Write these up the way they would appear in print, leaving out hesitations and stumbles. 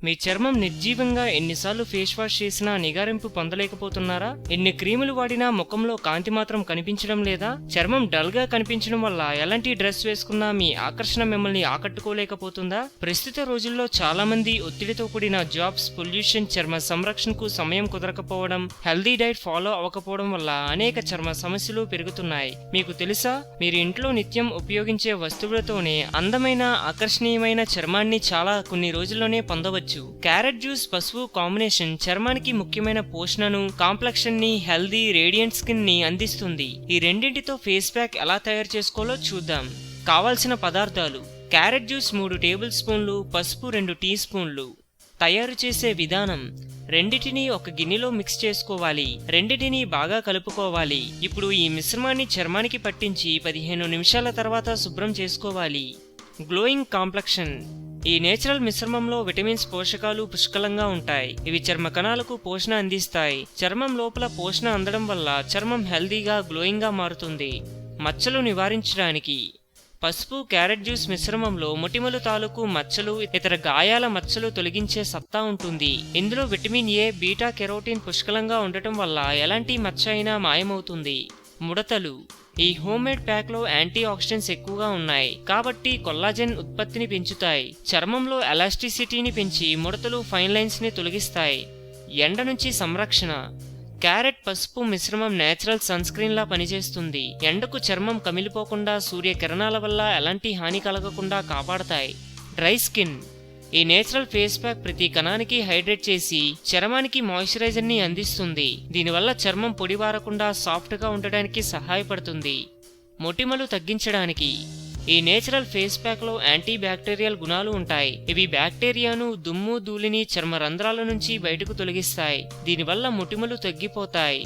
మీ చర్మం నిర్జీవంగా ఎన్నిసార్లు face wash చేసినా నిగారింపు పొందలేకపోతున్నారా? ఎన్ని క్రీములు వాడినా ముఖంలో కాంతి మాత్రం కనిపించడం లేదా? చర్మం డల్ గా కనిపించడం వల్ల ఎలాంటి డ్రెస్ వేసుకున్నా మీ ఆకర్షణ మిమ్మల్ని ఆకట్టుకోలేకపోతుందా? ప్రస్తుత రోజుల్లో చాలా మంది ఒత్తిడితో కూడిన జాబ్స్, పొల్యూషన్, చర్మ సంరక్షణకు సమయం కుదరకపోవడం, హెల్దీ డైట్ ఫాలో అవ్వకపోవడం వల్ల అనేక చర్మ సమస్యలు పెరుగుతున్నాయి. మీకు తెలుసా, మీరు ఇంట్లో నిత్యం ఉపయోగించే వస్తువులతోనే అందమైన, ఆకర్షణీయమైన చర్మాన్ని కొన్ని రోజుల్లోనే పొందవచ్చు. క్యారెట్ జ్యూస్, పసుపు కాంబినేషన్ చర్మానికి ముఖ్యమైన పోషణను, కాంప్లెక్షన్ ని, హెల్దీ రేడియంట్ స్కిన్ ని అందిస్తుంది. ఈ రెండింటితో ఫేస్ ప్యాక్ ఎలా తయారు చేసుకోవాలో చూద్దాం. కావాల్సిన పదార్థాలు: క్యారెట్ జ్యూస్ 3 టేబుల్ స్పూన్లు, పసుపు 2 టీ స్పూన్లు. తయారు చేసే విధానం: రెండిటిని ఒక గిన్నెలో మిక్స్ చేసుకోవాలి. రెండిటిని బాగా కలుపుకోవాలి. ఇప్పుడు ఈ మిశ్రమాన్ని చర్మానికి పట్టించి 15 నిమిషాల తర్వాత శుభ్రం చేసుకోవాలి. గ్లోయింగ్ కాంప్లెక్షన్: ఈ నేచురల్ మిశ్రమంలో విటమిన్స్, పోషకాలు పుష్కలంగా ఉంటాయి. ఇవి చర్మ కణాలకు పోషణ అందిస్తాయి. చర్మం లోపల పోషణ అందడం వల్ల చర్మం హెల్దీగా, గ్లోయింగ్ గా మారుతుంది. మచ్చలు నివారించడానికి: పసుపు, క్యారెట్ జ్యూస్ మిశ్రమంలో మొటిమలు తాలూకు మచ్చలు, ఇతర గాయాల మచ్చలు తొలగించే సత్తా ఉంటుంది. ఇందులో విటమిన్ ఏ, బీటా కెరోటిన్ పుష్కలంగా ఉండటం వల్ల ఎలాంటి మచ్చ అయినా మాయమవుతుంది. ముడతలు: ఈ హోమ్మేడ్ ప్యాక్ లో యాంటీ ఆక్సిడెంట్స్ ఎక్కువగా ఉన్నాయి కాబట్టి కొల్లాజెన్ ఉత్పత్తిని పెంచుతాయి. చర్మంలో ఎలాస్టిసిటీని పెంచి ముడతలు, ఫైన్ లైన్స్ ని తొలగిస్తాయి. ఎండ నుంచి సంరక్షణ: క్యారెట్, పసుపు మిశ్రమం నేచురల్ సన్ స్క్రీన్ లా పనిచేస్తుంది. ఎండకు చర్మం కమిలిపోకుండా, సూర్యకిరణాల వల్ల ఎలాంటి హాని కలగకుండా కాపాడతాయి. డ్రై స్కిన్: ఈ నేచురల్ ఫేస్ ప్యాక్ ప్రతి కణానికి హైడ్రేట్ చేసి చర్మానికి మాయిశ్చరైజర్ ని అందిస్తుంది. దీనివల్ల చర్మం పొడిబారకుండా సాఫ్ట్ గా ఉండడానికి సహాయపడుతుంది. మొటిమలు తగ్గించడానికి: ఈ నేచురల్ ఫేస్ ప్యాక్ లో యాంటీ బ్యాక్టీరియల్ గుణాలు ఉంటాయి. ఇవి బ్యాక్టీరియాను, దుమ్ము, ధూళిని చర్మ రంధ్రాల నుంచి బయటకు తొలగిస్తాయి. దీనివల్ల మొటిమలు తగ్గిపోతాయి.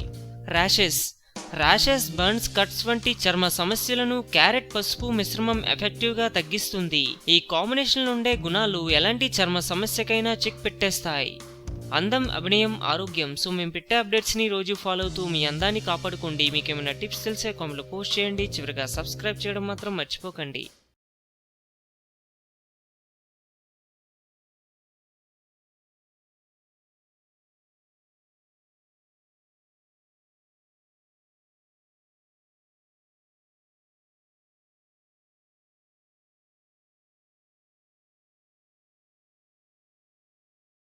ర్యాషెస్, బర్న్స్, కట్స్ వంటి చర్మ సమస్యలను క్యారెట్, పసుపు మిశ్రమం ఎఫెక్టివ్ గా తగ్గిస్తుంది. ఈ కాంబినేషన్ ఉండే గుణాలు ఎలాంటి చర్మ సమస్యకైనా చెక్ పెట్టేస్తాయి. అందం, అభినయం, ఆరోగ్యం. సో మేము పెట్టే అప్డేట్స్ ని రోజు ఫాలో అవుతూ మీ అందాన్ని కాపాడుకోండి. మీకేమైనా టిప్స్ తెలిసే కామెంట్లో పోస్ట్ చేయండి. చివరిగా సబ్స్క్రైబ్ చేయడం మాత్రం మర్చిపోకండి.